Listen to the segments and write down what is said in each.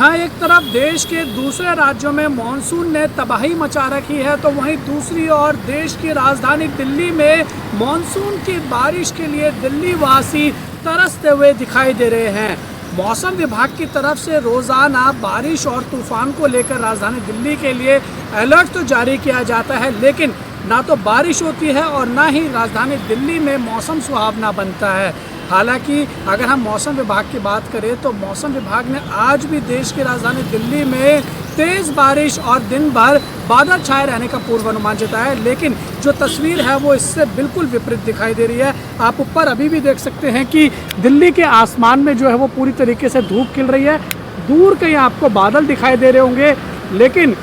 जहां एक तरफ देश के दूसरे राज्यों में मॉनसून ने तबाही मचा रखी है, तो वहीं दूसरी ओर देश की राजधानी दिल्ली में मॉनसून की बारिश के लिए दिल्ली वासी तरसते हुए दिखाई दे रहे हैं। मौसम विभाग की तरफ से रोज़ाना बारिश और तूफान को लेकर राजधानी दिल्ली के लिए अलर्ट तो जारी किया जाता है, लेकिन ना तो बारिश होती है और ना ही राजधानी दिल्ली में मौसम सुहावना बनता है। हालांकि अगर हम मौसम विभाग की बात करें तो मौसम विभाग ने आज भी देश की राजधानी दिल्ली में तेज़ बारिश और दिन भर बादल छाए रहने का पूर्वानुमान जताया है, लेकिन जो तस्वीर है वो इससे बिल्कुल विपरीत दिखाई दे रही है। आप ऊपर अभी भी देख सकते हैं कि दिल्ली के आसमान में जो है वो पूरी तरीके से धूप खिल रही है। दूर कहीं आपको बादल दिखाई दे रहे होंगे, लेकिन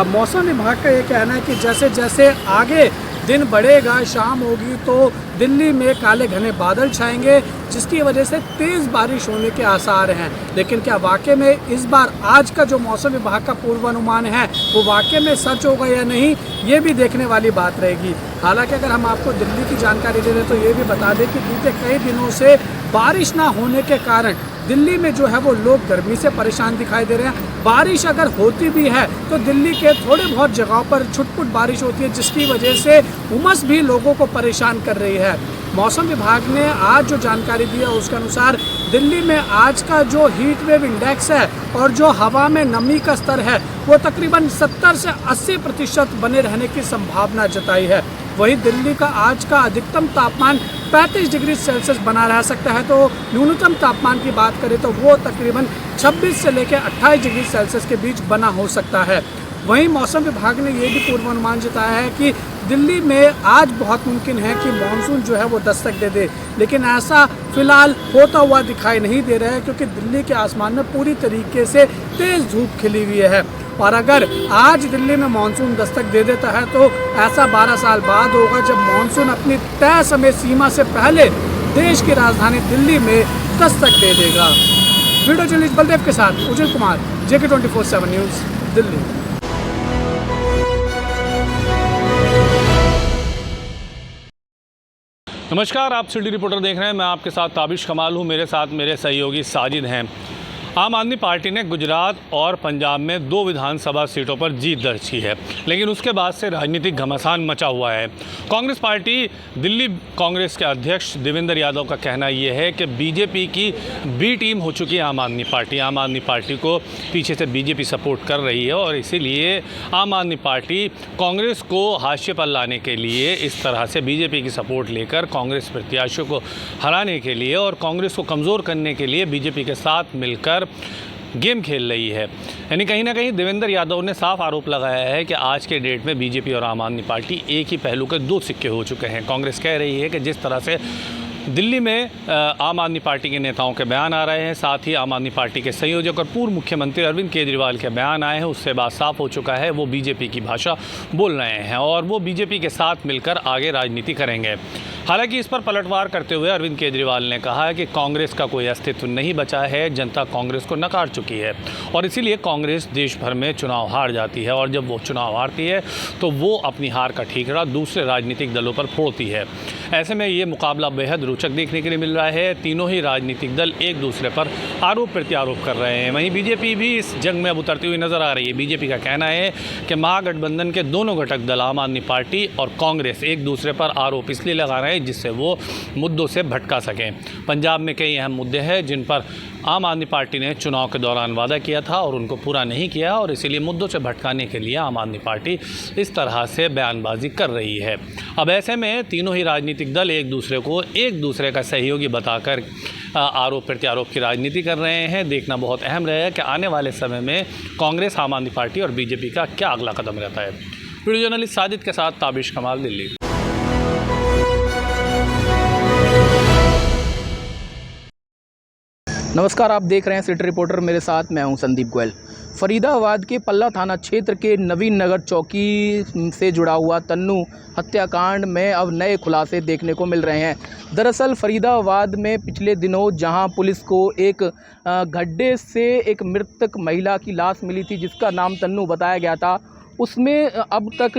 मौसम विभाग का ये कहना है कि जैसे जैसे आगे दिन बढ़ेगा, शाम होगी, तो दिल्ली में काले घने बादल छाएंगे, जिसकी वजह से तेज़ बारिश होने के आसार हैं। लेकिन क्या वाकई में इस बार आज का जो मौसम विभाग का पूर्वानुमान है वो वाकई में सच होगा या नहीं, ये भी देखने वाली बात रहेगी। हालांकि अगर हम आपको दिल्ली की जानकारी दे दें तो ये भी बता दें कि बीते कई दिनों से बारिश ना होने के कारण दिल्ली में जो है वो लोग गर्मी से परेशान दिखाई दे रहे हैं। बारिश अगर होती भी है तो दिल्ली के थोड़े बहुत जगहों पर छुटपुट बारिश होती है, जिसकी वजह से उमस भी लोगों को परेशान कर रही है। मौसम विभाग ने आज जो जानकारी दी है उसके अनुसार दिल्ली में आज का जो हीट वेव इंडेक्स है और जो हवा में नमी का स्तर है वो तकरीबन 70 से 80% बने रहने की संभावना जताई है। वहीं दिल्ली का आज का अधिकतम तापमान 35 डिग्री सेल्सियस बना रह सकता है, तो न्यूनतम तापमान की बात करें तो वो तकरीबन 26 से लेकर 28 डिग्री सेल्सियस के बीच बना हो सकता है। वहीं मौसम विभाग ने ये भी पूर्वानुमान जताया है कि दिल्ली में आज बहुत मुमकिन है कि मानसून जो है वो दस्तक दे दे, लेकिन ऐसा फिलहाल होता हुआ दिखाई नहीं दे रहा है, क्योंकि दिल्ली के आसमान में पूरी तरीके से तेज़ धूप खिली हुई है। और अगर आज दिल्ली में मानसून दस्तक दे देता है तो ऐसा 12 साल बाद होगा जब मानसून अपनी तय समय सीमा से पहले देश की राजधानी दिल्ली में दस्तक दे देगा। वीडियो जर्नलिस्ट बलदेव के साथ उज्जवल कुमार, JK 24/7 न्यूज़, दिल्ली। नमस्कार, आप सिटी रिपोर्टर देख रहे हैं। मैं आपके साथ ताबिश कमाल हूं, मेरे साथ मेरे सहयोगी साजिद हैं। आम आदमी पार्टी ने गुजरात और पंजाब में 2 विधानसभा सीटों पर जीत दर्ज की है, लेकिन उसके बाद से राजनीतिक घमासान मचा हुआ है। कांग्रेस पार्टी दिल्ली कांग्रेस के अध्यक्ष देवेंद्र यादव का कहना यह है कि बीजेपी की बी टीम हो चुकी है आम आदमी पार्टी। आम आदमी पार्टी को पीछे से बीजेपी सपोर्ट कर रही है और इसीलिए आम आदमी पार्टी कांग्रेस को हाशिए पर लाने के लिए इस तरह से बीजेपी की सपोर्ट लेकर कांग्रेस प्रत्याशियों को हराने के लिए और कांग्रेस को कमज़ोर करने के लिए बीजेपी के साथ मिलकर गेम खेल रही है। यानी कहीं ना कहीं देवेंद्र यादव ने साफ आरोप लगाया है कि आज के डेट में बीजेपी और आम आदमी पार्टी एक ही पहलू के 2 सिक्के हो चुके हैं। कांग्रेस कह रही है कि जिस तरह से दिल्ली में आम आदमी पार्टी के नेताओं के बयान आ रहे हैं, साथ ही आम आदमी पार्टी के संयोजक और पूर्व मुख्यमंत्री अरविंद केजरीवाल के बयान आए हैं, उससे बात साफ हो चुका है वो बीजेपी की भाषा बोल रहे हैं और वो बीजेपी के साथ मिलकर आगे राजनीति करेंगे। हालांकि इस पर पलटवार करते हुए अरविंद केजरीवाल ने कहा है कि कांग्रेस का कोई अस्तित्व नहीं बचा है, जनता कांग्रेस को नकार चुकी है और इसीलिए कांग्रेस देश भर में चुनाव हार जाती है और जब वो चुनाव हारती है तो वो अपनी हार का ठीकरा दूसरे राजनीतिक दलों पर फोड़ती है। ऐसे में ये मुकाबला बेहद रोचक देखने के लिए मिल रहा है। तीनों ही राजनीतिक दल एक दूसरे पर आरोप प्रत्यारोप कर रहे हैं। वहीं बीजेपी भी इस जंग में अब उतरती हुई नजर आ रही है। बीजेपी का कहना है कि महागठबंधन के दोनों घटक दल आम आदमी पार्टी और कांग्रेस एक दूसरे पर आरोप इसलिए लगा रहे हैं जिससे वो मुद्दों से भटका सकें। पंजाब में कई अहम मुद्दे हैं जिन पर आम आदमी पार्टी ने चुनाव के दौरान वादा किया था और उनको पूरा नहीं किया और इसीलिए मुद्दों से भटकाने के लिए आम आदमी पार्टी इस तरह से बयानबाजी कर रही है। अब ऐसे में तीनों ही राजनीतिक दल एक दूसरे का सहयोगी बताकर आरोप प्रत्यारोप की राजनीति कर रहे हैं। देखना बहुत अहम रहेगा कि आने वाले समय में कांग्रेस, आम आदमी पार्टी और बीजेपी का क्या अगला कदम रहता है। वीडियो जर्नलिस्ट साजिद के साथ ताबिश कमाल, दिल्ली। नमस्कार, आप देख रहे हैं सिटी रिपोर्टर, मेरे साथ मैं हूं संदीप गोयल। फरीदाबाद के पल्ला थाना क्षेत्र के नवीन नगर चौकी से जुड़ा हुआ तन्नू हत्याकांड में अब नए खुलासे देखने को मिल रहे हैं। दरअसल फरीदाबाद में पिछले दिनों जहां पुलिस को एक गड्ढे से एक मृतक महिला की लाश मिली थी जिसका नाम तन्नू बताया गया था, उसमें अब तक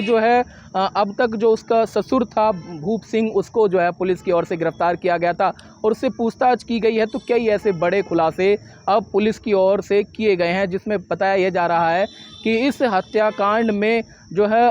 जो उसका ससुर था भूप सिंह, उसको जो है पुलिस की ओर से गिरफ्तार किया गया था और उससे पूछताछ की गई है। तो कई ऐसे बड़े खुलासे अब पुलिस की ओर से किए गए हैं, जिसमें बताया यह जा रहा है कि इस हत्याकांड में जो है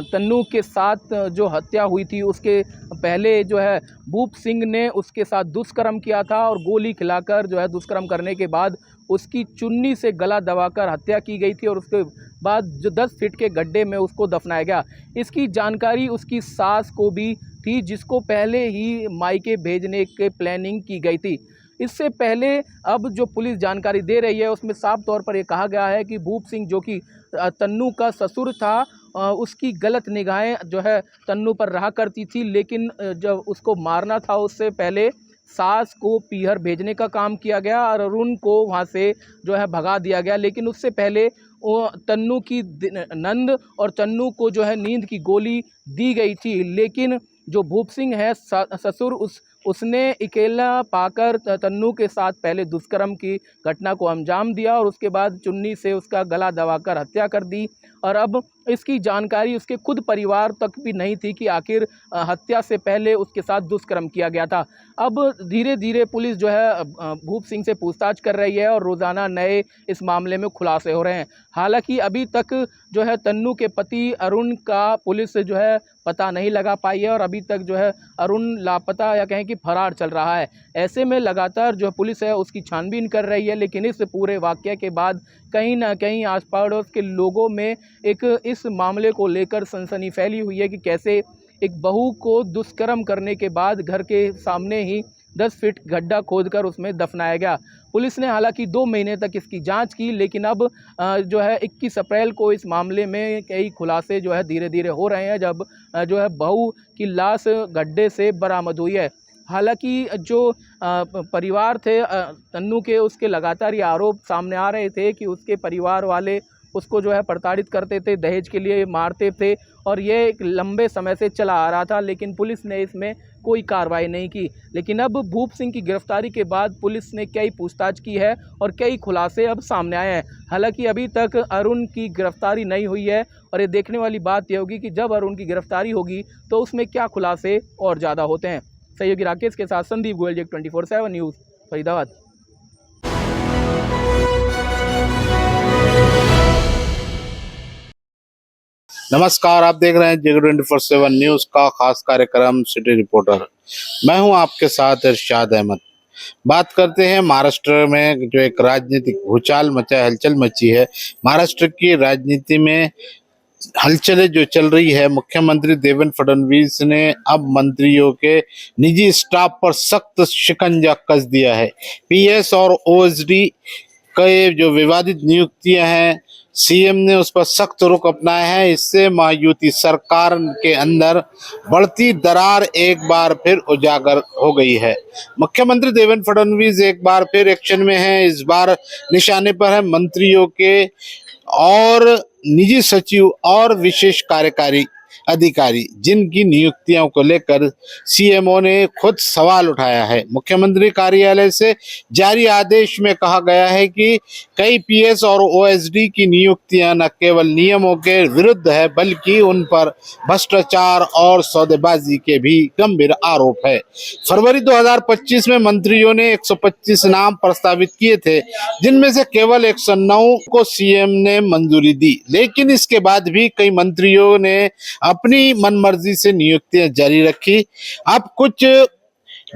तन्नू के साथ जो हत्या हुई थी, उसके पहले जो है भूप सिंह ने उसके साथ दुष्कर्म किया था और गोली खिलाकर जो है दुष्कर्म करने के बाद उसकी चुन्नी से गला दबाकर हत्या की गई थी और उसके बाद जो 10 फीट के गड्ढे में उसको दफनाया गया। इसकी जानकारी उसकी सास को भी थी, जिसको पहले ही मायके भेजने की प्लानिंग की गई थी। इससे पहले अब जो पुलिस जानकारी दे रही है उसमें साफ तौर पर यह कहा गया है कि भूप सिंह, जो कि तन्नू का ससुर था, उसकी गलत निगाहें जो है तन्नू पर रहा करती थी, लेकिन जब उसको मारना था उससे पहले सास को पीहर भेजने का काम किया गया और अरुण को वहाँ से जो है भगा दिया गया। लेकिन उससे पहले वो तन्नू की नंद और तन्नू को जो है नींद की गोली दी गई थी, लेकिन जो भूप सिंह है ससुर, उसने अकेला पाकर तन्नू के साथ पहले दुष्कर्म की घटना को अंजाम दिया और उसके बाद चुन्नी से उसका गला दबाकर हत्या कर दी। और अब इसकी जानकारी उसके खुद परिवार तक भी नहीं थी कि आखिर हत्या से पहले उसके साथ दुष्कर्म किया गया था। अब धीरे धीरे पुलिस जो है भूप सिंह से पूछताछ कर रही है और रोज़ाना नए इस मामले में खुलासे हो रहे हैं। हालांकि अभी तक जो है तन्नू के पति अरुण का पुलिस जो है पता नहीं लगा पाई है और अभी तक जो है अरुण लापता या कहें कि फरार चल रहा है। ऐसे में लगातार जो पुलिस है उसकी छानबीन कर रही है, लेकिन इस पूरे वाक़ये के बाद कहीं ना कहीं आस पड़ोस के लोगों में एक इस मामले को लेकर सनसनी फैली हुई है कि कैसे एक बहू को दुष्कर्म करने के बाद घर के सामने ही 10 फीट गड्ढा खोदकर उसमें दफनाया गया। पुलिस ने हालांकि 2 महीने तक इसकी जांच की, लेकिन अब जो है 21 अप्रैल को इस मामले में कई खुलासे जो है धीरे धीरे हो रहे हैं, जब जो है बहू की लाश गड्ढे से बरामद हुई है। हालांकि जो परिवार थे तन्नू के, उसके लगातार ये आरोप सामने आ रहे थे कि उसके परिवार वाले उसको जो है प्रताड़ित करते थे, दहेज के लिए मारते थे और ये एक लंबे समय से चला आ रहा था, लेकिन पुलिस ने इसमें कोई कार्रवाई नहीं की। लेकिन अब भूप सिंह की गिरफ्तारी के बाद पुलिस ने कई पूछताछ की है और कई खुलासे अब सामने आए हैं। हालांकि अभी तक अरुण की गिरफ्तारी नहीं हुई है और ये देखने वाली बात यह होगी कि जब अरुण की गिरफ्तारी होगी तो उसमें क्या खुलासे और ज़्यादा होते हैं। सहयोगी राकेश के साथ संदीप गोयल, 24/7 न्यूज़, फरीदाबाद। नमस्कार, आप देख रहे हैं जग 24/7 न्यूज का खास कार्यक्रम सिटी रिपोर्टर। मैं हूं आपके साथ इरशाद अहमद। बात करते हैं महाराष्ट्र में जो एक राजनीतिक भूचाल मचा, हलचल मची है। महाराष्ट्र की राजनीति में हलचलें जो चल रही है, मुख्यमंत्री देवेंद्र फडणवीस ने अब मंत्रियों के निजी स्टाफ पर सख्त शिकंजा कस दिया है। पीएस और ओएसडी के जो विवादित नियुक्तियां हैं, सीएम ने उस पर सख्त रुख अपनाया है। इससे महायुति सरकार के अंदर बढ़ती दरार एक बार फिर उजागर हो गई है। मुख्यमंत्री देवेंद्र फडणवीस एक बार फिर एक्शन में है। इस बार निशाने पर है मंत्रियों के और निजी सचिव और विशेष कार्यकारी अधिकारी, जिनकी नियुक्तियों को लेकर सीएमओ ने खुद सवाल उठाया है। मुख्यमंत्री कार्यालय से जारी आदेश में कहा गया है कि कई पीएस और ओएसडी की नियुक्तियां न केवल नियमों के विरुद्ध है, बल्कि उन पर भ्रष्टाचार और सौदेबाजी के भी गंभीर आरोप है। फरवरी 2025 में मंत्रियों ने 125 नाम प्रस्तावित किए थे, जिनमें से केवल 109 को सीएम ने मंजूरी दी। लेकिन इसके बाद भी कई मंत्रियों ने अपनी मनमर्जी से नियुक्तियां जारी रखी। अब कुछ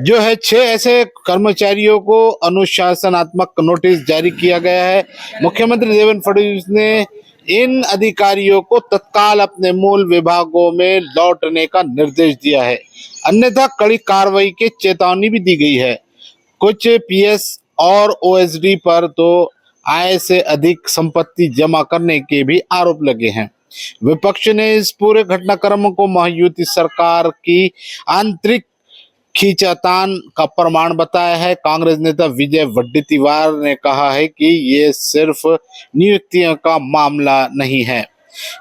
जो है 6 ऐसे कर्मचारियों को अनुशासनात्मक नोटिस जारी किया गया है। मुख्यमंत्री देवेंद्र फडणवीस ने इन अधिकारियों को तत्काल अपने मूल विभागों में लौटने का निर्देश दिया है, अन्यथा कड़ी कार्रवाई की चेतावनी भी दी गई है। कुछ पीएस और ओएसडी पर तो आय से अधिक संपत्ति जमा करने के भी आरोप लगे हैं। विपक्ष ने इस पूरे घटनाक्रम को महायुति सरकार की आंतरिक खींचातान का प्रमाण बताया है। कांग्रेस नेता विजय वडेट्टीवार ने कहा है कि ये सिर्फ नियुक्तियों का मामला नहीं है,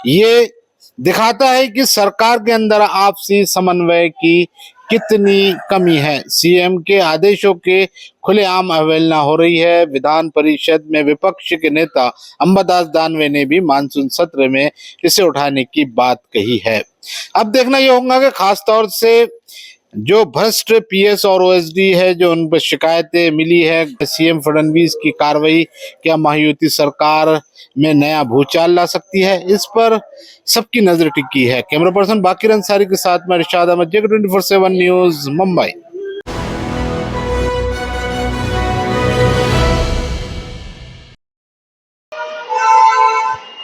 ये दिखाता है कि सरकार के अंदर आपसी समन्वय की कितनी कमी है। सीएम के आदेशों के खुलेआम अवहेलना हो रही है। विधान परिषद में विपक्ष के नेता अंबादास दानवे ने भी मानसून सत्र में इसे उठाने की बात कही है। अब देखना यह होगा कि खास तौर से जो भ्रष्ट पीएस और ओएसडी है, जो उन पर शिकायतें मिली है, सीएम फडणवीस की कार्रवाई क्या महायुति सरकार में नया भूचाल ला सकती है, इस पर सबकी नजर टिकी है। कैमरा पर्सन बाकिर अंसारी के साथ में इरशाद अहमद, जेके 24/7 न्यूज, मुंबई।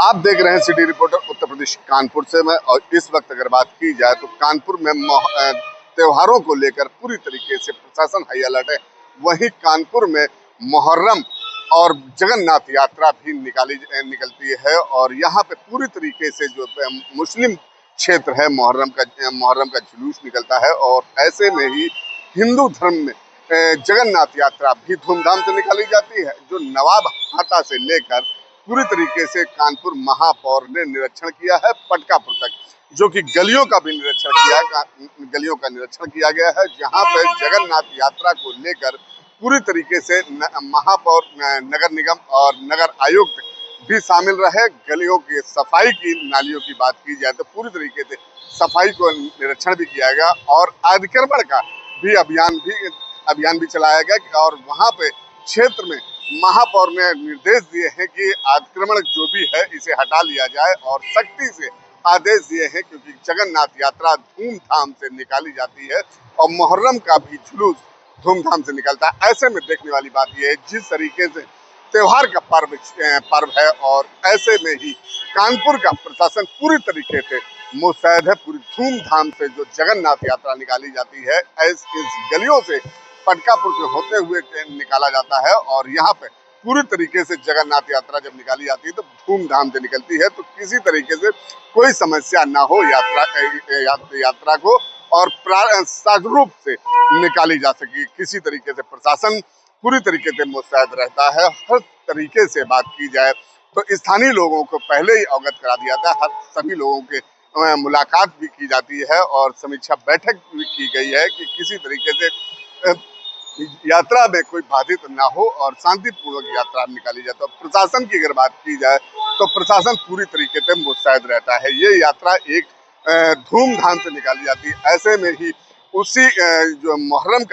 आप देख रहे हैं सिटी रिपोर्टर उत्तर प्रदेश कानपुर से मैं। और इस वक्त अगर बात की जाए तो कानपुर में त्योहारों को लेकर पूरी तरीके से प्रशासन हाई अलर्ट है। वहीं कानपुर में मुहर्रम और जगन्नाथ यात्रा भी निकलती है और यहाँ पे पूरी तरीके से जो मुस्लिम क्षेत्र है मुहर्रम का जुलूस निकलता है। और ऐसे में ही हिंदू धर्म में जगन्नाथ यात्रा भी धूमधाम से निकाली जाती है, जो नवाब हाता से लेकर पूरी तरीके से कानपुर महापौर ने निरीक्षण किया है पटकापुर तक, जो कि गलियों का भी निरीक्षण किया गया है, जहां पे जगन्नाथ यात्रा को लेकर पूरी तरीके से महापौर, नगर निगम और नगर आयुक्त भी शामिल रहे। गलियों की सफाई की, नालियों की बात की जाए तो पूरी तरीके से सफाई को निरीक्षण भी किया गया और अतिक्रमण का भी अभियान भी चलाया गया। और वहां पे क्षेत्र में महापौर ने निर्देश दिए हैं कि अतिक्रमण जो भी है इसे हटा लिया जाए और सख्ती से आदेश दिए हैं, क्योंकि जगन्नाथ यात्रा धूमधाम से निकाली जाती है और मुहर्रम का भी जुलूस धूमधाम से निकलता है। ऐसे में देखने वाली बात यह है, जिस तरीके से त्योहार का पर्व है और ऐसे में ही कानपुर का प्रशासन पूरी तरीके से मुस्तैद है। पूरी धूमधाम से जो जगन्नाथ यात्रा निकाली जाती है इस गलियों से पटकापुर से होते हुए निकाला जाता है और यहाँ पे पूरी तरीके से जगन्नाथ यात्रा जब निकाली जाती है तो धूमधाम से निकलती है, तो किसी तरीके से कोई समस्या ना हो यात्रा को और सागरूप से निकाली जा सके। किसी तरीके से प्रशासन पूरी तरीके से मुस्तैद रहता है। हर तरीके से बात की जाए तो स्थानीय लोगों को पहले ही अवगत करा दिया जाता है। सभी लोगों के मुलाकात भी की जाती है और समीक्षा बैठक भी की गई है कि किसी तरीके से यात्रा में कोई बाधित ना हो और शांतिपूर्वक यात्रा निकाली जाए। तो प्रशासन की अगर बात की जाए तो प्रशासन पूरी तरीके से मुस्तैद रहता है। ये यात्रा एक धूमधाम से निकाली जाती है। ऐसे में ही उसी जो मुहर्रम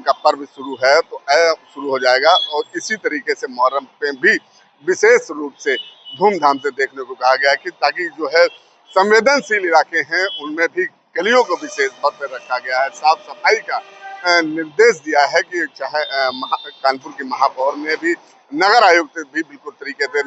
का पर्व शुरू है तो शुरू हो जाएगा और इसी तरीके से मुहर्रम पे भी विशेष रूप से धूमधाम से देखने को कहा गया है कि ताकि जो है संवेदनशील इलाके हैं उनमें भी गलियों को विशेष तौर पर रखा गया है। साफ सफाई का निर्देश दिया है कि चाहे कानपुर के महापौर ने भी, नगर आयुक्त भी बिल्कुल तरीके से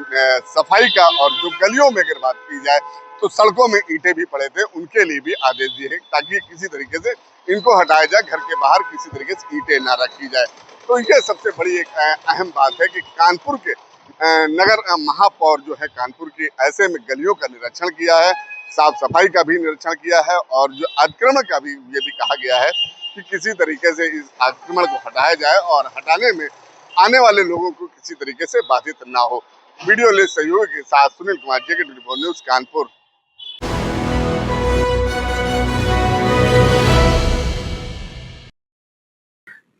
सफाई का, और जो गलियों में अगर बात की जाए तो सड़कों में ईंटें भी पड़े थे उनके लिए भी आदेश दिए हैं ताकि किसी तरीके से इनको हटाया जाए, घर के बाहर किसी तरीके से ईंटें ना रखी जाए। तो ये सबसे बड़ी एक अहम बात है कि कानपुर के नगर महापौर जो है कानपुर की, ऐसे में गलियों का निरीक्षण किया है, साफ सफाई का भी निरीक्षण किया है और जो अतिक्रमण का भी ये भी कहा गया है कि किसी तरीके से इस अतिक्रमण को हटाया जाए और हटाने में आने वाले लोगों को किसी तरीके से बाधित ना हो। वीडियो ले सहयोग के साथ सुनील कुमार, जेके 24 न्यूज, कानपुर।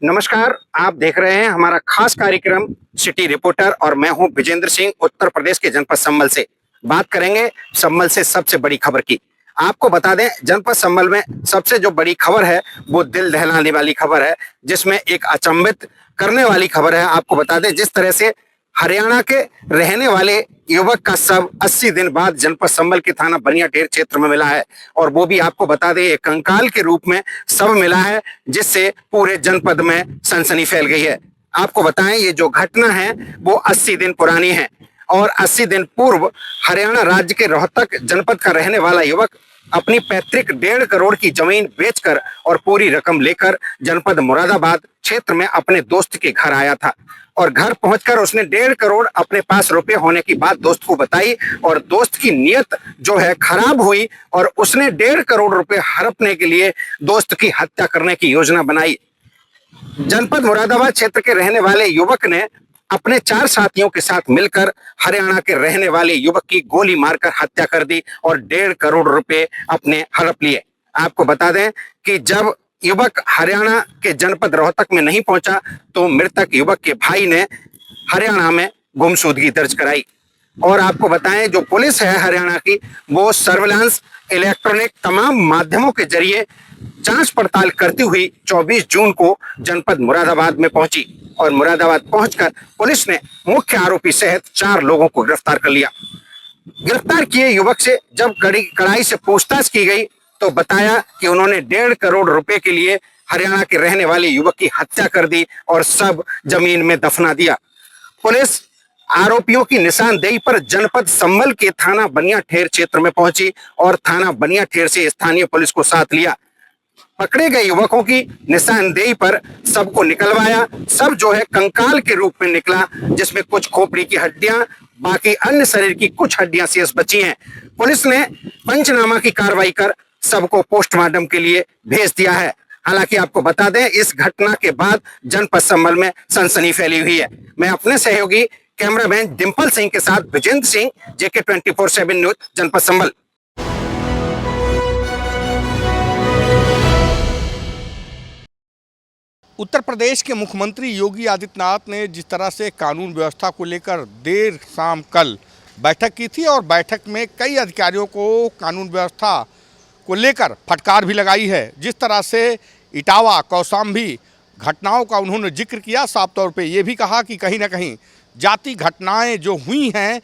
नमस्कार, आप देख रहे हैं हमारा खास कार्यक्रम सिटी रिपोर्टर और मैं हूं विजेंद्र सिंह, उत्तर प्रदेश के जनपद संभल से। बात करेंगे संभल से सबसे बड़ी खबर की। आपको बता दें, जनपद संभल में सबसे जो बड़ी खबर है वो दिल दहलाने वाली खबर है, जिसमें एक अचंभित करने वाली खबर है। आपको बता दें, जिस तरह से हरियाणा के रहने वाले युवक का शव 80 दिन बाद जनपद संभल के थाना बनियाटेर क्षेत्र में मिला है, और वो भी आपको बता दें एक कंकाल के रूप में शव मिला है, जिससे पूरे जनपद में सनसनी फैल गई है। आपको बताएं, ये जो घटना है वो 80 दिन पुरानी है और 80 दिन पूर्व हरियाणा राज्य के रोहतक जनपद का रहने वाला युवक अपनी पैतृक 1.5 करोड़ की जमीन बेचकर और पूरी रकम लेकर जनपद मुरादाबाद क्षेत्र में अपने दोस्त के घर आया था, और घर पहुंचकर उसने 1.5 करोड़ अपने पास रुपए होने की बात दोस्त को बताई, और दोस्त की नीयत जो है खराब हुई और उसने 1.5 करोड़ रुपए हड़पने के लिए दोस्त की हत्या करने की योजना बनाई। जनपद मुरादाबाद क्षेत्र के रहने वाले युवक ने अपने 4 साथियों के साथ मिलकर हरियाणा के रहने वाले युवक की गोली मारकर हत्या कर दी और 1.5 करोड़ रुपए अपने हड़प लिए। आपको बता दें कि जब युवक हरियाणा के जनपद रोहतक में नहीं पहुंचा तो मृतक युवक के भाई ने हरियाणा में गुमशुदगी दर्ज कराई। और आपको बताएं जो पुलिस है हरियाणा की, वो सर्विलांस, इलेक्ट्रॉनिक तमाम माध्यमों के जरिए जांच पड़ताल करती हुई 24 जून को जनपद मुरादाबाद में पहुंची और मुरादाबाद पहुंचकर पुलिस ने मुख्य आरोपी सहित 4 लोगों को गिरफ्तार कर लिया। गिरफ्तार किए युवक से जब कड़ाई से पूछताछ की गई तो बताया कि उन्होंने 1.5 करोड़ रुपए के लिए हरियाणा के रहने वाले युवक की हत्या कर दी और सब जमीन में दफना दिया। पुलिस आरोपियों की निशानदेही पर जनपद संभल के थाना बनियाठेर क्षेत्र में पहुंची और थाना बनियाठेर से स्थानीय पुलिस को साथ लिया। पकड़े गए युवकों की निशानदेही पर सबको निकलवाया। सब जो है कंकाल के रूप में निकला, जिसमें कुछ खोपड़ी की हड्डियां, बाकी अन्य शरीर की कुछ हड्डियां शेष बची हैं। पुलिस ने पंचनामा की कार्रवाई कर सबको पोस्टमार्टम के लिए भेज दिया है। हालांकि आपको बता दें इस घटना के बाद जनपद संभल में सनसनी फैली हुई है। मैं अपने सहयोगी कैमरामैन डिंपल सिंह के साथ विजेंद्र सिंह, JK 24/7 न्यूज, जनपद संभल। उत्तर प्रदेश के मुख्यमंत्री योगी आदित्यनाथ ने जिस तरह से कानून व्यवस्था को लेकर देर शाम कल बैठक की थी और बैठक में कई अधिकारियों को कानून व्यवस्था को लेकर फटकार भी लगाई है। जिस तरह से इटावा, कौशाम्बी घटनाओं का उन्होंने जिक्र किया, साफ तौर पे ये भी कहा कि कहीं ना कहीं जाति घटनाएं जो हुई हैं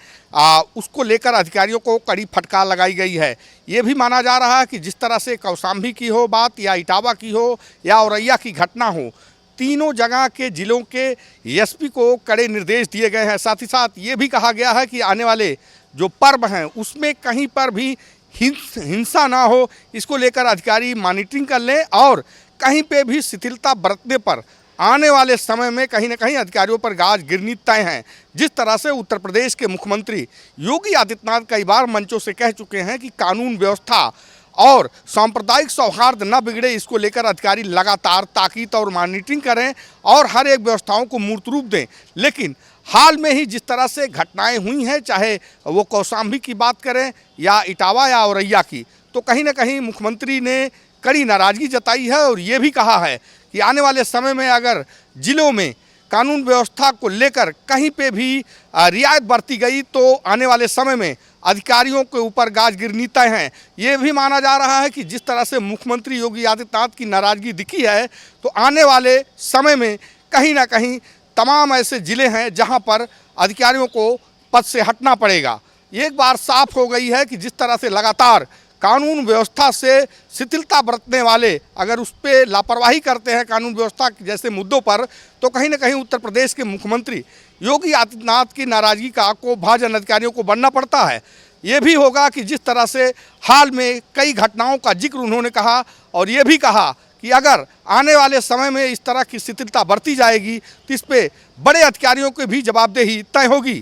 उसको लेकर अधिकारियों को कड़ी फटकार लगाई गई है। ये भी माना जा रहा है कि जिस तरह से कौशाम्बी की हो बात या इटावा की हो या औरैया की घटना हो, तीनों जगह के जिलों के एसपी को कड़े निर्देश दिए गए हैं। साथ ही साथ ये भी कहा गया है कि आने वाले जो पर्व हैं उसमें कहीं पर भी हिंसा ना हो, इसको लेकर अधिकारी मॉनिटरिंग कर लें और कहीं पे भी शिथिलता बरतने पर आने वाले समय में कहीं ना कहीं अधिकारियों पर गाज गिरनी तय है। जिस तरह से उत्तर प्रदेश के मुख्यमंत्री योगी आदित्यनाथ कई बार मंचों से कह चुके हैं कि कानून व्यवस्था और सांप्रदायिक सौहार्द न बिगड़े, इसको लेकर अधिकारी लगातार ताकीद और मॉनिटरिंग करें और हर एक व्यवस्थाओं को मूर्त रूप दें। लेकिन हाल में ही जिस तरह से घटनाएं हुई हैं, चाहे वो कौशाम्बी की बात करें या इटावा या औरैया की, तो कहीं ना कहीं मुख्यमंत्री ने कड़ी नाराज़गी जताई है और ये भी कहा है कि आने वाले समय में अगर जिलों में कानून व्यवस्था को लेकर कहीं पे भी रियायत बरती गई तो आने वाले समय में अधिकारियों के ऊपर गाज गिरनी तय हैं। ये भी माना जा रहा है कि जिस तरह से मुख्यमंत्री योगी आदित्यनाथ की नाराज़गी दिखी है तो आने वाले समय में कहीं ना कहीं तमाम ऐसे ज़िले हैं जहां पर अधिकारियों को पद से हटना पड़ेगा। एक बार साफ हो गई है कि जिस तरह से लगातार कानून व्यवस्था से शिथिलता बरतने वाले अगर उस पर लापरवाही करते हैं कानून व्यवस्था जैसे मुद्दों पर, तो कहीं ना कहीं उत्तर प्रदेश के मुख्यमंत्री योगी आदित्यनाथ की नाराज़गी का को भाजन अधिकारियों को बनना पड़ता है। ये भी होगा कि जिस तरह से हाल में कई घटनाओं का जिक्र उन्होंने कहा और ये भी कहा कि अगर आने वाले समय में इस तरह की शिथिलता बरती जाएगी तो इस पर बड़े अधिकारियों की भी जवाबदेही तय होगी।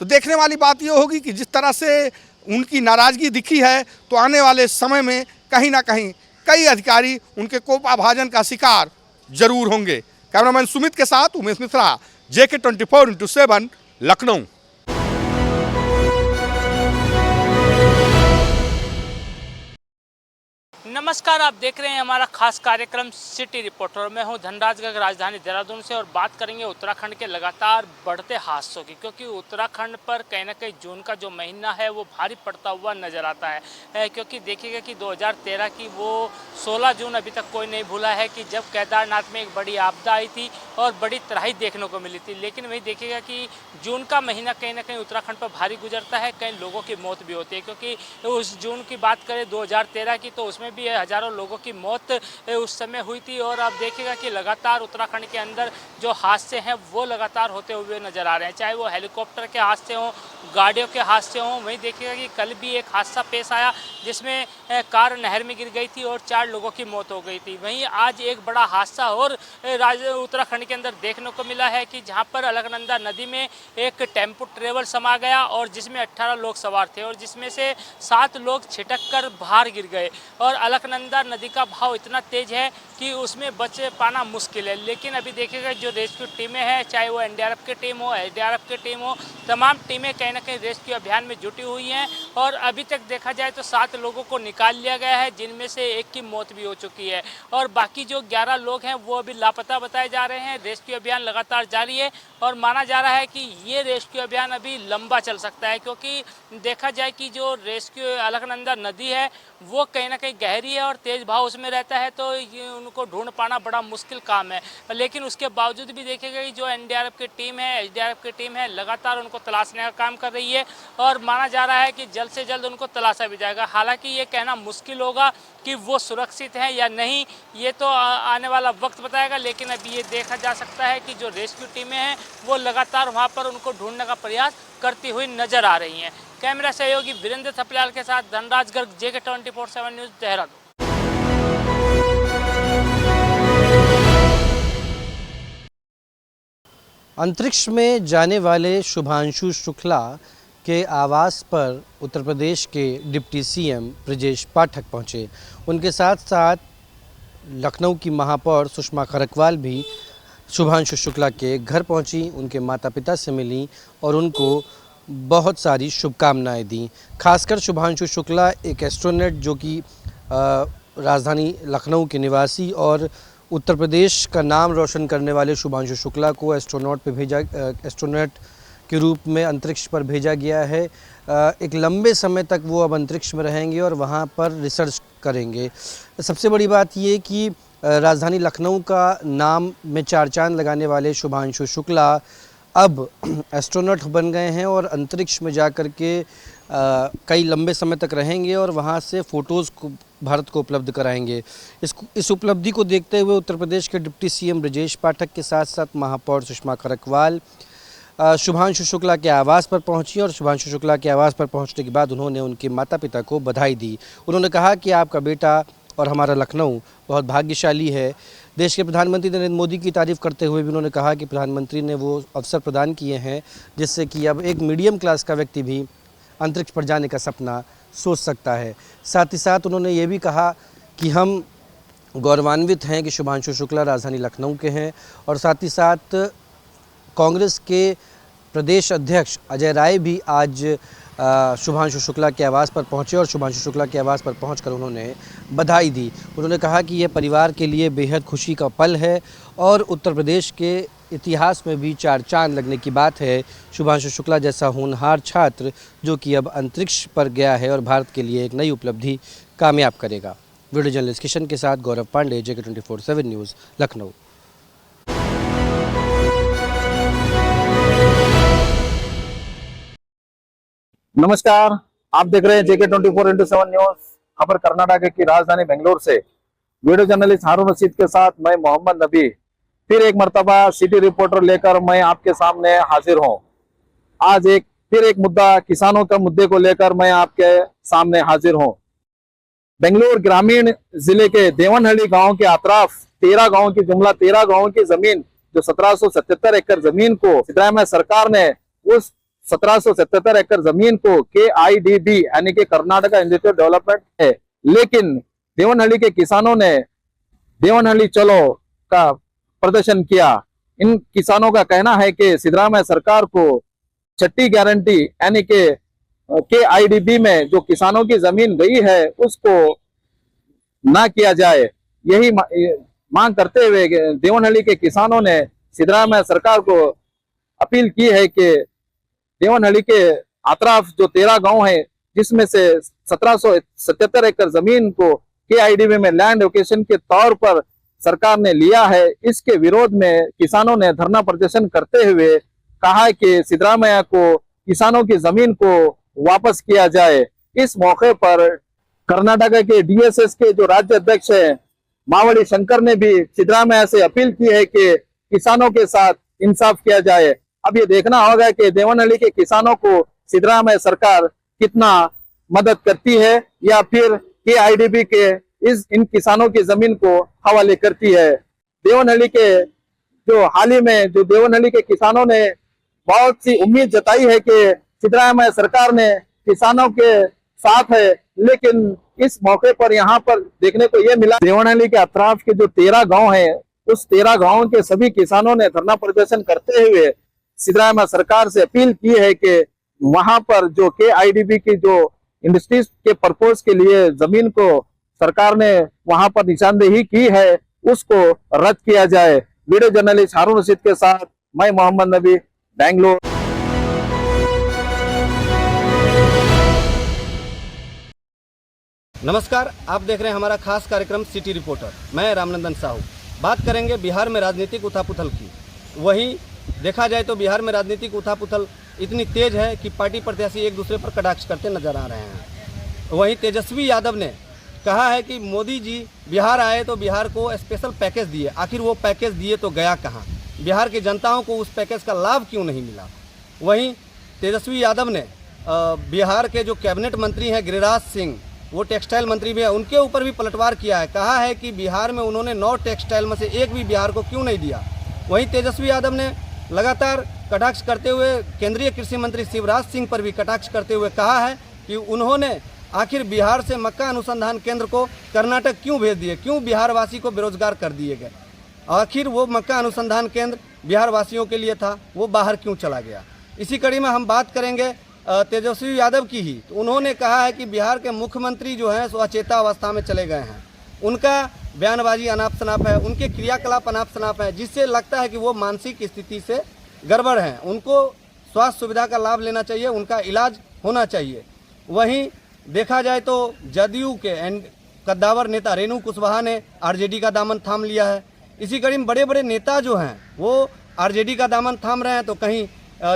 तो देखने वाली बात ये होगी कि जिस तरह से उनकी नाराज़गी दिखी है तो आने वाले समय में कहीं ना कहीं कई अधिकारी उनके कोपाभाजन का शिकार जरूर होंगे। कैमरामैन सुमित के साथ उमेश मिश्रा, JK 24/7, लखनऊ। नमस्कार, आप देख रहे हैं हमारा खास कार्यक्रम सिटी रिपोर्टर। मैं हूं धनराज गर्ग, राजधानी देहरादून से, और बात करेंगे उत्तराखंड के लगातार बढ़ते हादसों की, क्योंकि उत्तराखंड पर कहीं ना कहीं जून का जो महीना है वो भारी पड़ता हुआ नज़र आता है। क्योंकि देखिएगा कि 2013 की वो 16 जून अभी तक कोई नहीं भूला है कि जब केदारनाथ में एक बड़ी आपदा आई थी और बड़ी तबाही देखने को मिली थी। लेकिन वही देखिएगा कि जून का महीना कहीं ना कहीं उत्तराखंड पर भारी गुजरता है, कई लोगों की मौत भी होती है। क्योंकि उस जून की बात करें 2013 की, तो उसमें भी हजारों लोगों की मौत उस समय हुई थी। और अब देखिएगा कि लगातार उत्तराखंड के अंदर जो हादसे हैं वो लगातार होते हुए नज़र आ रहे हैं, चाहे वो हेलीकॉप्टर के हादसे हों, गाड़ियों के हादसे हों। वहीं देखिएगा कि कल भी एक हादसा पेश आया जिसमें कार नहर में गिर गई थी और 4 लोगों की मौत हो गई थी। वहीं आज एक बड़ा हादसा और उत्तराखंड के अंदर देखने को मिला है कि जहां पर अलकनंदा नदी में एक टेम्पो ट्रेवल समा गया और जिसमें 18 लोग सवार थे और जिसमें से 7 लोग छिटक कर बाहर गिर गए। और अलकनंदा नदी का बहाव इतना तेज है कि उसमें बच पाना मुश्किल है। लेकिन अभी देखिएगा जो रेस्क्यू टीमें हैं, चाहे वो NDRF की टीम हो, SDRF की टीम हो, तमाम टीमें कहीं ना कहीं रेस्क्यू अभियान में जुटी हुई हैं। और अभी तक देखा जाए तो 7 लोगों को निकाल लिया गया है, जिनमें से एक की मौत भी हो चुकी है और बाकी जो 11 लोग हैं वो अभी लापता बताए जा रहे हैं। रेस्क्यू अभियान लगातार जारी है और माना जा रहा है कि ये रेस्क्यू अभियान अभी लंबा चल सकता है, क्योंकि देखा जाए कि जो रेस्क्यू अलकनंदा नदी है वो कहीं ना कहीं गहरी है और तेज़ बहाव उसमें रहता है, तो ये उनको ढूंढ पाना बड़ा मुश्किल काम है। लेकिन उसके बावजूद भी देखेगा कि जो एनडीआरएफ की टीम है, एसडीआरएफ की टीम है, लगातार उनको तलाशने का काम कर रही है और माना जा रहा है कि जल्द से जल्द उनको तलाशा भी जाएगा। हालांकि ये कहना मुश्किल होगा कि वो सुरक्षित हैं या नहीं, ये तो आने वाला वक्त बताएगा। लेकिन अभी ये देखा जा सकता है कि जो रेस्क्यू टीमें हैं वो लगातार वहाँ पर उनको ढूंढने का प्रयास करती हुई नजर आ रही हैं। कैमरा सहयोगी वीरेंद्र थपलियाल के साथ धनराज गर्ग, JK 24/7 न्यूज़, देहरादून। अंतरिक्ष में जाने वाले शुभांशु शुक्ला के आवास पर उत्तर प्रदेश के डिप्टी सीएम ब्रजेश पाठक पहुंचे। उनके साथ साथ लखनऊ की महापौर सुषमा खरकवाल भी शुभांशु शुक्ला के घर पहुंची, उनके माता पिता से मिली और उनको बहुत सारी शुभकामनाएं दी। खासकर शुभांशु शुक्ला एक एस्ट्रोनॉट जो कि राजधानी लखनऊ के निवासी और उत्तर प्रदेश का नाम रोशन करने वाले शुभांशु शुक्ला को एस्ट्रोनॉट के रूप में अंतरिक्ष पर भेजा गया है। एक लंबे समय तक वो अब अंतरिक्ष में रहेंगे और वहाँ पर रिसर्च करेंगे। सबसे बड़ी बात ये कि राजधानी लखनऊ का नाम में चार चांद लगाने वाले शुभांशु शुक्ला अब एस्ट्रोनॉट बन गए हैं और अंतरिक्ष में जा कर के कई लंबे समय तक रहेंगे और वहाँ से फ़ोटोज़ को भारत को उपलब्ध कराएंगे। इस उपलब्धि को देखते हुए उत्तर प्रदेश के डिप्टी सीएम ब्रजेश पाठक के साथ साथ महापौर सुषमा खरकवाल शुभांशु शुक्ला के आवास पर पहुंची और शुभांशु शुक्ला के आवास पर पहुंचने के बाद उन्होंने उनके माता पिता को बधाई दी। उन्होंने कहा कि आपका बेटा और हमारा लखनऊ बहुत भाग्यशाली है। देश के प्रधानमंत्री नरेंद्र मोदी की तारीफ़ करते हुए भी उन्होंने कहा कि प्रधानमंत्री ने वो अवसर प्रदान किए हैं जिससे कि अब एक मीडियम क्लास का व्यक्ति भी अंतरिक्ष पर जाने का सपना सोच सकता है। साथ ही साथ उन्होंने ये भी कहा कि हम गौरवान्वित हैं कि शुभांशु शुक्ला राजधानी लखनऊ के हैं और साथ ही साथ कांग्रेस के प्रदेश अध्यक्ष अजय राय भी आज शुभांशु शुक्ला के आवास पर पहुंचे और शुभांशु शुक्ला के आवास पर पहुंचकर उन्होंने बधाई दी। उन्होंने कहा कि यह परिवार के लिए बेहद खुशी का पल है और उत्तर प्रदेश के इतिहास में भी चार चांद लगने की बात है। शुभांशु शुक्ला जैसा होनहार छात्र जो कि अब अंतरिक्ष पर गया है और भारत के लिए एक नई उपलब्धि कामयाब करेगा। वीडियो जर्नलिस्ट किशन के साथ गौरव पांडे, JK 24/7 न्यूज़, लखनऊ। नमस्कार, आप देख रहे हैं JK 24/7 न्यूज़। खबर कर्नाटक की राजधानी बेंगलोर से वीडियो जर्नलिस्ट हारून रशीद के साथ मैं मोहम्मद नबी फिर एक मर्तबा सिटी रिपोर्टर लेकर मैं आपके सामने हाजिर हूं। आज फिर एक मुद्दा, किसानों का मुद्दे को लेकर मैं आपके सामने हाजिर हूं। बेंगलोर ग्रामीण जिले के देवनहल्ली गांव के अतराफ 13 गांव की जुमला 13 गांव की जमीन जो 1777 एकड़ जमीन को सिद्धरामैया सरकार ने उस 1777 एकड़ जमीन को KIDB यानी कि कर्नाटका इंडस्ट्रियल डेवलपमेंट है, लेकिन देवनहल्ली के किसानों ने देवनहल्ली चलो का प्रदर्शन किया। इन किसानों का कहना है कि सिद्धरामैया सरकार को छठी गारंटी यानी कि KIDB में जो किसानों की जमीन गई है उसको ना किया जाए। यही मांग करते हुए देवनहल्ली के किसानों ने सिद्धरामैया सरकार को अपील की है कि देवनहल्ली के अतराफ जो 13 गांव है जिसमें से 1777 एकड़ जमीन को KIDB में लैंड लोकेशन के तौर पर सरकार ने लिया है, इसके विरोध में किसानों ने धरना प्रदर्शन करते हुए कहा कि सिद्धरामैया को किसानों की जमीन को वापस किया जाए। इस मौके पर कर्नाटक के DSS के जो राज्य अध्यक्ष है मावड़ी शंकर ने भी सिद्धरामैया से अपील की है कि किसानों के साथ इंसाफ किया जाए। अब ये देखना होगा कि देवनहल्ली के किसानों को सिद्धरामैया सरकार कितना मदद करती है या फिर KIDB के इन किसानों की जमीन को हवाले करती है। देवनहल्ली के जो हाल ही में जो देवनहल्ली के किसानों ने बहुत सी उम्मीद जताई है कि सिद्धरामैया सरकार ने किसानों के साथ है, लेकिन इस मौके पर यहाँ पर देखने को यह मिला देवनहल्ली के अतराफ के जो 13 गांव हैं उस 13 गांवों के सभी किसानों ने धरना प्रदर्शन करते हुए सिद्धरामैया सरकार से अपील की है कि वहां पर जो KIDB की जो इंडस्ट्रीज के पर्पज के लिए जमीन को सरकार ने वहां पर निशानदेही की है उसको रद्द किया जाए। वीडियो जर्नलिस्ट हारून रशीद के साथ मैं मोहम्मद नबी, बेंगलोर। नमस्कार, आप देख रहे हैं हमारा खास कार्यक्रम सिटी रिपोर्टर। मैं रामनंदन साहू। बात करेंगे बिहार में राजनीतिक उथापुथल की। वहीं देखा जाए तो बिहार में राजनीतिक उथापुथल इतनी तेज है कि पार्टी प्रत्याशी एक दूसरे पर कटाक्ष करते नजर आ रहे हैं। वहीं तेजस्वी यादव ने कहा है कि मोदी जी बिहार आए तो बिहार को स्पेशल पैकेज दिए, आखिर वो पैकेज दिए तो गया कहाँ? बिहार की जनताओं को उस पैकेज का लाभ क्यों नहीं मिला? वहीं तेजस्वी यादव ने बिहार के जो कैबिनेट मंत्री हैं गिरिराज सिंह, वो टेक्सटाइल मंत्री भी है, उनके ऊपर भी पलटवार किया है। कहा है कि बिहार में उन्होंने 9 टेक्सटाइल में से एक भी बिहार को क्यों नहीं दिया। वहीं तेजस्वी यादव ने लगातार कटाक्ष करते हुए केंद्रीय कृषि मंत्री शिवराज सिंह पर भी कटाक्ष करते हुए कहा है कि उन्होंने आखिर बिहार से मक्का अनुसंधान केंद्र को कर्नाटक क्यों भेज दिए, क्यों बिहार वासी को बेरोजगार कर दिए गए। आखिर वो मक्का अनुसंधान केंद्र बिहार वासियों के लिए था, वो बाहर क्यों चला गया। इसी कड़ी में हम बात करेंगे तेजस्वी यादव की ही। तो उन्होंने कहा है कि बिहार के मुख्यमंत्री जो हैं सो अचेता अवस्था में चले गए हैं। उनका बयानबाजी अनाप शनाप है, उनके क्रियाकलाप अनाप शनाप है, जिससे लगता है कि वो मानसिक स्थिति से गड़बड़ हैं। उनको स्वास्थ्य सुविधा का लाभ लेना चाहिए, उनका इलाज होना चाहिए। वहीं देखा जाए तो जदयू के कद्दावर नेता रेणु कुशवाहा ने आरजेडी का दामन थाम लिया है। इसी कड़ी में बड़े बड़े नेता जो हैं वो आरजेडी का दामन थाम रहे हैं तो कहीं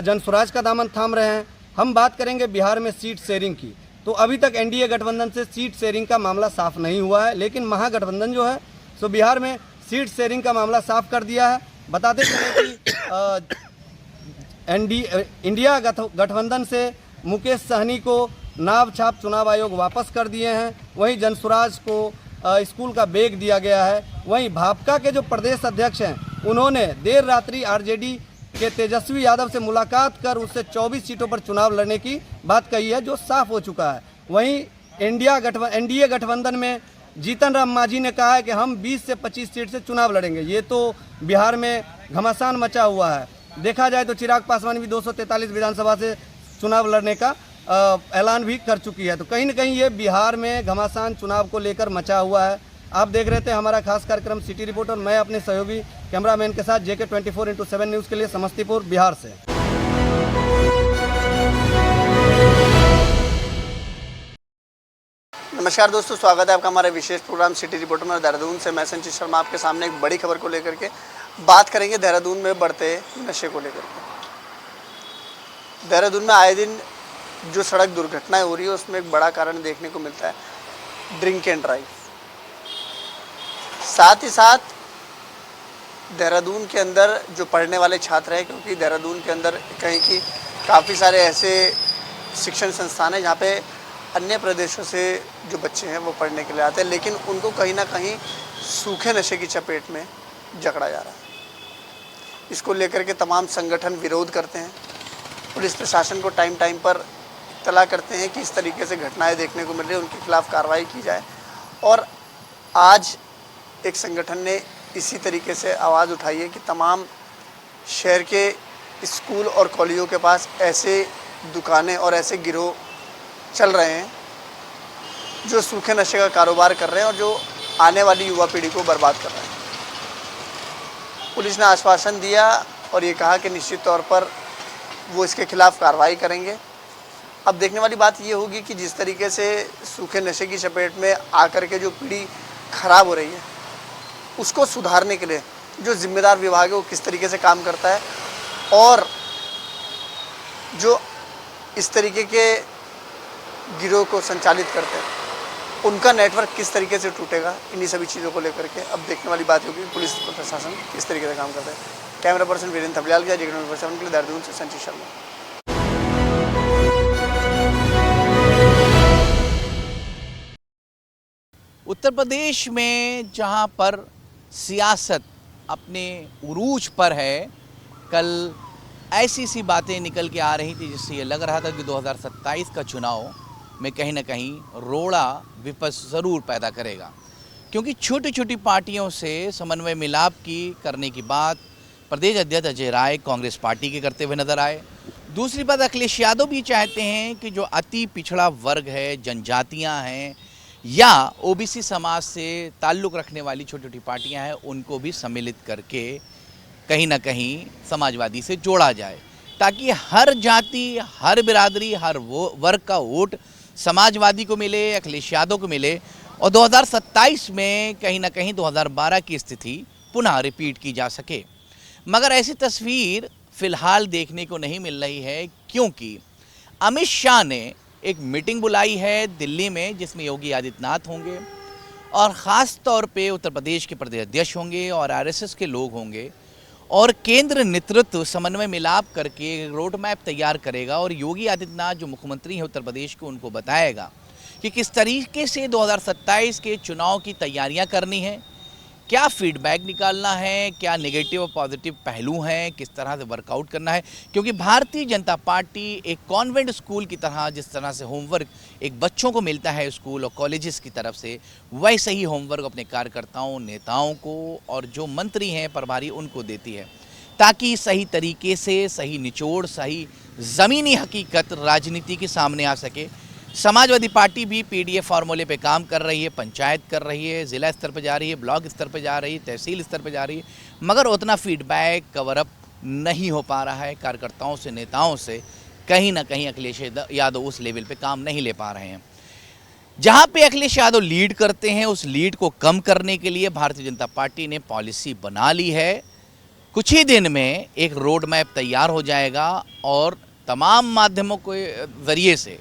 जनसुराज का दामन थाम रहे हैं। हम बात करेंगे बिहार में सीट शेयरिंग की। तो अभी तक एनडीए गठबंधन से सीट शेयरिंग का मामला साफ नहीं हुआ है, लेकिन महागठबंधन जो है सो बिहार में सीट शेयरिंग का मामला साफ कर दिया है। बताते चलें कि इंडिया गठबंधन से मुकेश सहनी को नाव छाप चुनाव आयोग वापस कर दिए हैं। वहीं जनसुराज को स्कूल का बैग दिया गया है। वहीं भाजपा के जो प्रदेश अध्यक्ष हैं उन्होंने देर रात्रि आरजेडी के तेजस्वी यादव से मुलाकात कर उससे 24 सीटों पर चुनाव लड़ने की बात कही है, जो साफ हो चुका है। वहीं एनडीए गठबंधन में जीतन राम मांझी ने कहा है कि हम 20 से 25 सीट से चुनाव लड़ेंगे। ये तो बिहार में घमासान मचा हुआ है। देखा जाए तो चिराग पासवान भी 243 विधानसभा से चुनाव लड़ने का ऐलान भी कर चुकी है। तो कहीं ना कहीं ये बिहार में घमासान चुनाव को लेकर मचा हुआ है। आप देख रहे थे हमारा खास कार्यक्रम सिटी रिपोर्टर। मैं अपने सहयोगी कैमरामैन के साथ JK 24x7 न्यूज़ के लिए समस्तीपुर बिहार से। नमस्कार दोस्तों, स्वागत है आपका हमारे विशेष प्रोग्राम सिटी रिपोर्टर में। देहरादून से मैं संचित शर्मा आपके सामने एक बड़ी खबर को लेकर के बात करेंगे। देहरादून में बढ़ते नशे को लेकर के देहरादून में आए दिन जो सड़क दुर्घटनाएं हो रही है उसमें एक बड़ा कारण देखने को मिलता है ड्रिंक एंड ड्राइव। साथ ही साथ देहरादून के अंदर जो पढ़ने वाले छात्र हैं, क्योंकि देहरादून के अंदर कहीं की काफ़ी सारे ऐसे शिक्षण संस्थान हैं जहाँ पे अन्य प्रदेशों से जो बच्चे हैं वो पढ़ने के लिए आते हैं, लेकिन उनको कहीं ना कहीं सूखे नशे की चपेट में जकड़ा जा रहा है। इसको लेकर के तमाम संगठन विरोध करते हैं, पुलिस प्रशासन को टाइम टाइम पर इत्तला करते हैं कि इस तरीके से घटनाएं देखने को मिल रही है, उनके खिलाफ़ कार्रवाई की जाए। और आज एक संगठन ने इसी तरीके से आवाज़ उठाई है कि तमाम शहर के स्कूल और कॉलेजों के पास ऐसे दुकानें और ऐसे गिरोह चल रहे हैं जो सूखे नशे का कारोबार कर रहे हैं और जो आने वाली युवा पीढ़ी को बर्बाद कर रहे हैं। पुलिस ने आश्वासन दिया और ये कहा कि निश्चित तौर पर वो इसके खिलाफ़ कार्रवाई करेंगे। अब देखने वाली बात ये होगी कि जिस तरीके से सूखे नशे की चपेट में आकर के जो पीढ़ी ख़राब हो रही है उसको सुधारने के लिए जो जिम्मेदार विभाग है वो किस तरीके से काम करता है, और जो इस तरीके के गिरोह को संचालित करते हैं उनका नेटवर्क किस तरीके से टूटेगा, इन्हीं सभी चीज़ों को लेकर के अब देखने वाली बात होगी पुलिस प्रशासन किस तरीके से काम करता है। कैमरा पर्सन वीरेंद्र थपलियाल के JK 24x7 के लिए देहरादून से संचित शर्मा। उत्तर प्रदेश में जहां पर सियासत अपने उरूज पर है, कल ऐसी सी बातें निकल के आ रही थी जिससे ये लग रहा था कि 2027 का चुनाव में कहीं ना कहीं रोड़ा विपक्ष ज़रूर पैदा करेगा, क्योंकि छोटी छोटी पार्टियों से समन्वय मिलाप की करने की बात प्रदेश अध्यक्ष अजय राय कांग्रेस पार्टी के करते हुए नजर आए। दूसरी बात, अखिलेश यादव भी चाहते हैं कि जो अति पिछड़ा वर्ग है, जनजातियां हैं या ओबीसी समाज से ताल्लुक़ रखने वाली छोटी छोटी पार्टियां हैं, उनको भी सम्मिलित करके कहीं ना कहीं समाजवादी से जोड़ा जाए, ताकि हर जाति, हर बिरादरी, हर वर्ग का वोट समाजवादी को मिले, अखिलेश यादव को मिले और 2027 में कहीं ना कहीं 2012 की स्थिति पुनः रिपीट की जा सके। मगर ऐसी तस्वीर फिलहाल देखने को नहीं मिल रही है, क्योंकि अमित शाह ने एक मीटिंग बुलाई है दिल्ली में, जिसमें योगी आदित्यनाथ होंगे और ख़ास तौर पे उत्तर प्रदेश के प्रदेश अध्यक्ष होंगे और आरएसएस के लोग होंगे और केंद्र नेतृत्व समन्वय मिलाप करके रोड मैप तैयार करेगा और योगी आदित्यनाथ जो मुख्यमंत्री हैं उत्तर प्रदेश के, उनको बताएगा कि किस तरीके से 2027 के चुनाव की तैयारियां करनी है, क्या फीडबैक निकालना है, क्या नेगेटिव और पॉजिटिव पहलू हैं, किस तरह से वर्कआउट करना है। क्योंकि भारतीय जनता पार्टी एक कॉन्वेंट स्कूल की तरह, जिस तरह से होमवर्क एक बच्चों को मिलता है स्कूल और कॉलेजेस की तरफ से, वैसे ही होमवर्क अपने कार्यकर्ताओं, नेताओं को और जो मंत्री हैं प्रभारी, उनको देती है, ताकि सही तरीके से सही निचोड़, सही ज़मीनी हकीकत राजनीति के सामने आ सके। समाजवादी पार्टी भी पीडीएफ फार्मूले पे काम कर रही है, पंचायत कर रही है, ज़िला स्तर पर जा रही है, ब्लॉक स्तर पर जा रही है, तहसील स्तर पर जा रही है, मगर उतना फीडबैक कवरअप नहीं हो पा रहा है कार्यकर्ताओं से, नेताओं से। कहीं ना कहीं अखिलेश यादव उस लेवल पे काम नहीं ले पा रहे हैं। जहाँ पे अखिलेश यादव लीड करते हैं, उस लीड को कम करने के लिए भारतीय जनता पार्टी ने पॉलिसी बना ली है। कुछ ही दिन में एक रोड मैप तैयार हो जाएगा और तमाम माध्यमों के ज़रिए से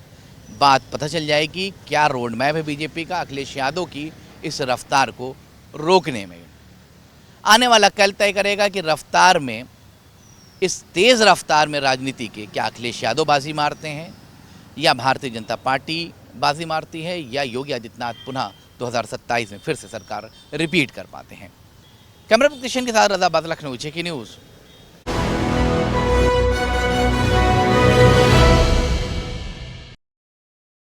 बात पता चल जाएगी क्या रोड मैप है बीजेपी का अखिलेश यादव की इस रफ्तार को रोकने में। आने वाला कल तय करेगा कि रफ्तार में, इस तेज़ रफ्तार में राजनीति के, क्या अखिलेश यादव बाजी मारते हैं या भारतीय जनता पार्टी बाजी मारती है या योगी आदित्यनाथ पुनः 2027 में फिर से सरकार रिपीट कर पाते हैं। कैमरा किशन के साथ रजा बात, लखनऊ, जेके न्यूज़।